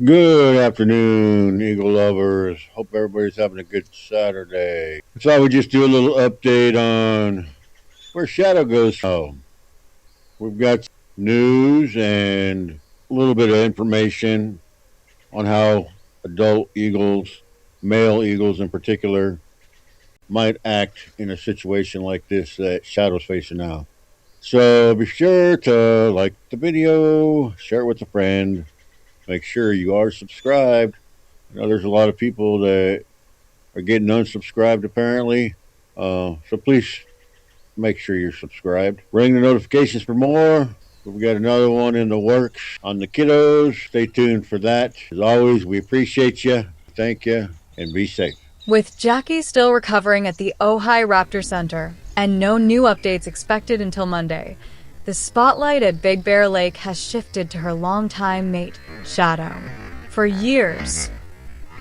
Good afternoon, Eagle lovers. Hope everybody's having a good Saturday. I thought we'd just do a little update on where Shadow goes. We've got news and a little bit of information on how adult eagles, male eagles in particular, might act in a situation like this that Shadow's facing now. So be sure to like the video, share it with a friend, make sure you are subscribed. There's a lot of people that are getting unsubscribed apparently. So please make sure you're subscribed. Ring the notifications for more. We got another one in the works on the kiddos. Stay tuned for that. As always, we appreciate you. Thank you, and be safe. With Jackie still recovering at the Ojai Raptor Center and no new updates expected until Monday, the spotlight at Big Bear Lake has shifted to her longtime mate, Shadow. For years,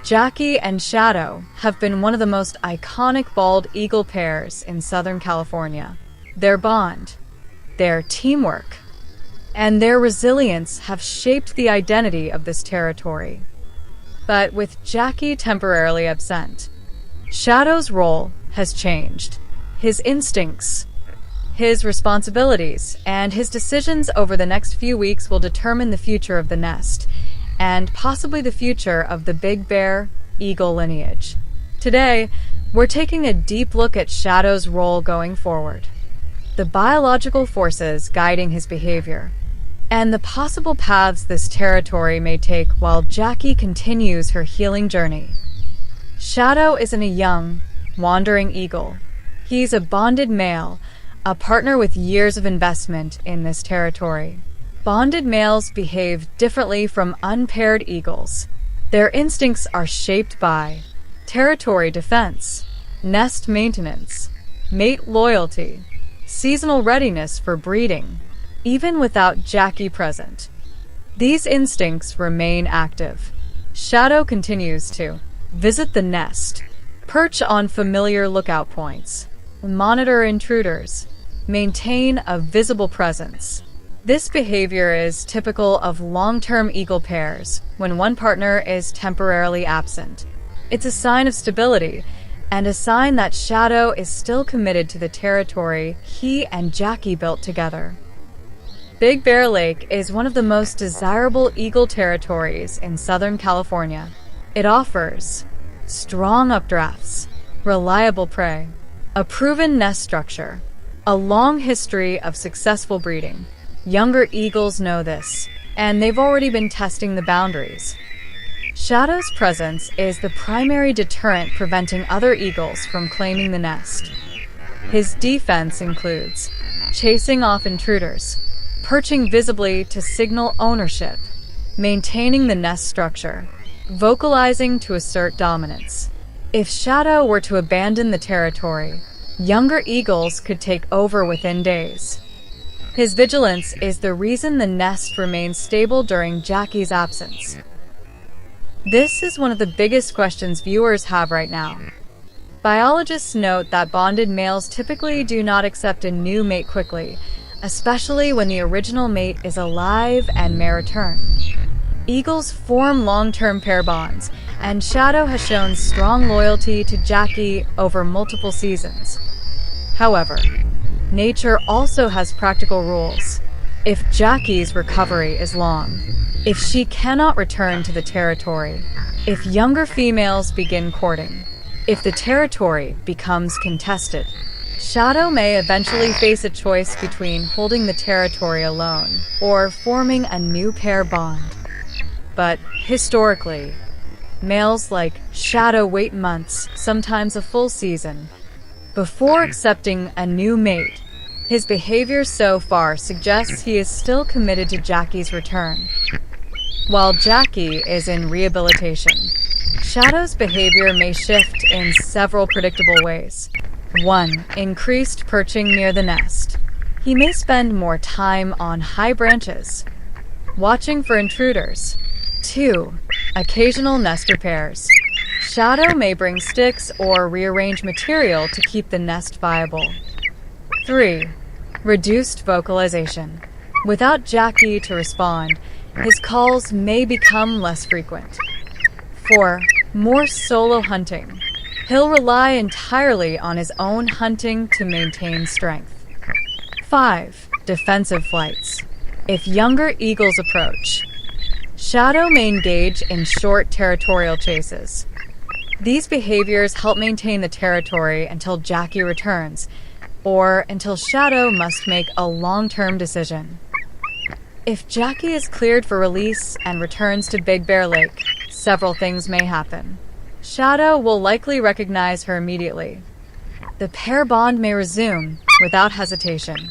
Jackie and Shadow have been one of the most iconic bald eagle pairs in Southern California. Their bond, their teamwork, and their resilience have shaped the identity of this territory. But with Jackie temporarily absent, Shadow's role has changed. His instincts, his responsibilities, and his decisions over the next few weeks will determine the future of the nest, and possibly the future of the Big Bear eagle lineage. Today, we're taking a deep look at Shadow's role going forward, the biological forces guiding his behavior, and the possible paths this territory may take while Jackie continues her healing journey. Shadow isn't a young, wandering eagle. He's a bonded male, a partner with years of investment in this territory. Bonded males behave differently from unpaired eagles. Their instincts are shaped by territory defense, nest maintenance, mate loyalty, seasonal readiness for breeding. Even without Jackie present, these instincts remain active. Shadow continues to visit the nest, perch on familiar lookout points, monitor intruders, maintain a visible presence. This behavior is typical of long-term eagle pairs when one partner is temporarily absent. It's a sign of stability and a sign that Shadow is still committed to the territory he and Jackie built together. Big Bear Lake is one of the most desirable eagle territories in Southern California. It offers strong updrafts, reliable prey, a proven nest structure, a long history of successful breeding. Younger eagles know this, and they've already been testing the boundaries. Shadow's presence is the primary deterrent preventing other eagles from claiming the nest. His defense includes chasing off intruders, perching visibly to signal ownership, maintaining the nest structure, vocalizing to assert dominance. If Shadow were to abandon the territory, younger eagles could take over within days. His vigilance is the reason the nest remains stable during Jackie's absence. This is one of the biggest questions viewers have right now. Biologists note that bonded males typically do not accept a new mate quickly, especially when the original mate is alive and may return. Eagles form long-term pair bonds, and Shadow has shown strong loyalty to Jackie over multiple seasons. However, nature also has practical rules. If Jackie's recovery is long, if she cannot return to the territory, if younger females begin courting, if the territory becomes contested, Shadow may eventually face a choice between holding the territory alone or forming a new pair bond. But historically, males like Shadow wait months, sometimes a full season, before accepting a new mate. His behavior so far suggests he is still committed to Jackie's return. While Jackie is in rehabilitation, Shadow's behavior may shift in several predictable ways. 1. Increased perching near the nest. He may spend more time on high branches, watching for intruders. 2. Occasional nest repairs. Shadow may bring sticks or rearrange material to keep the nest viable. 3. Reduced vocalization. Without Jackie to respond, His calls may become less frequent. 4. More solo hunting. He'll rely entirely on his own hunting to maintain strength. 5. Defensive flights. If younger eagles approach, Shadow may engage in short territorial chases. These behaviors help maintain the territory until Jackie returns, or until Shadow must make a long-term decision. If Jackie is cleared for release and returns to Big Bear Lake, several things may happen. Shadow will likely recognize her immediately. The pair bond may resume without hesitation.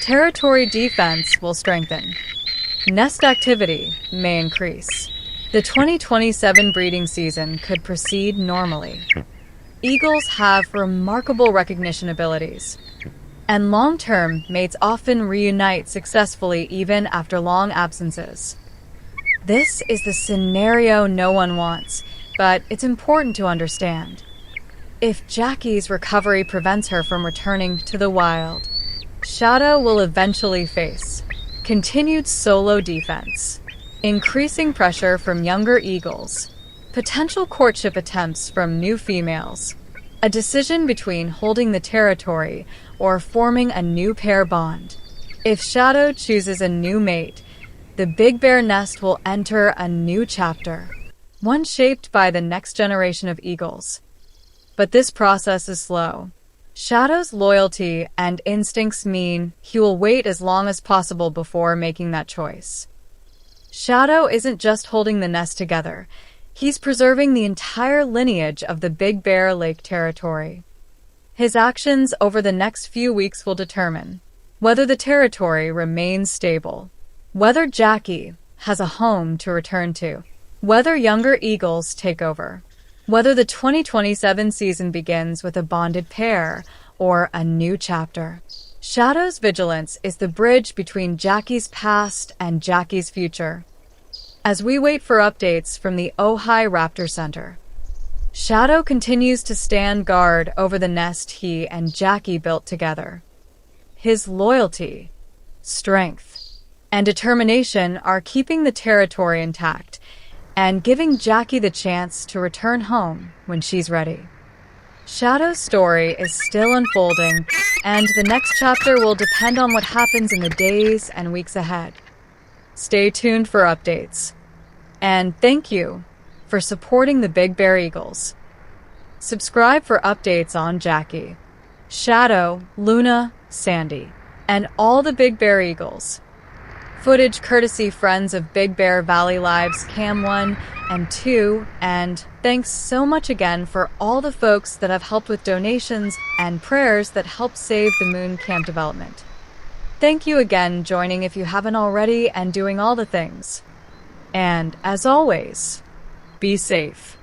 Territory defense will strengthen. Nest activity may increase. The 2027 breeding season could proceed normally. Eagles have remarkable recognition abilities, and long-term mates often reunite successfully even after long absences. This is the scenario no one wants, but it's important to understand. If Jackie's recovery prevents her from returning to the wild, Shadow will eventually face continued solo defense, increasing pressure from younger eagles, potential courtship attempts from new females, a decision between holding the territory or forming a new pair bond. If Shadow chooses a new mate, the Big Bear nest will enter a new chapter, one shaped by the next generation of eagles. But this process is slow. Shadow's loyalty and instincts mean he will wait as long as possible before making that choice. Shadow isn't just holding the nest together. He's preserving the entire lineage of the Big Bear Lake territory. His actions over the next few weeks will determine whether the territory remains stable, whether Jackie has a home to return to, whether younger eagles take over, whether the 2027 season begins with a bonded pair or a new chapter. Shadow's vigilance is the bridge between Jackie's past and Jackie's future. As we wait for updates from the Ojai Raptor Center, Shadow continues to stand guard over the nest he and Jackie built together. His loyalty, strength, and determination are keeping the territory intact and giving Jackie the chance to return home when she's ready. Shadow's story is still unfolding, and the next chapter will depend on what happens in the days and weeks ahead. Stay tuned for updates. And thank you for supporting the Big Bear Eagles. Subscribe for updates on Jackie, Shadow, Luna, Sandy, and all the Big Bear Eagles. Footage courtesy friends of Big Bear Valley Lives Cam 1 and 2, and thanks so much again for all the folks that have helped with donations and prayers that help save the Moon Camp development. Thank you again joining if you haven't already and doing all the things. And as always, be safe.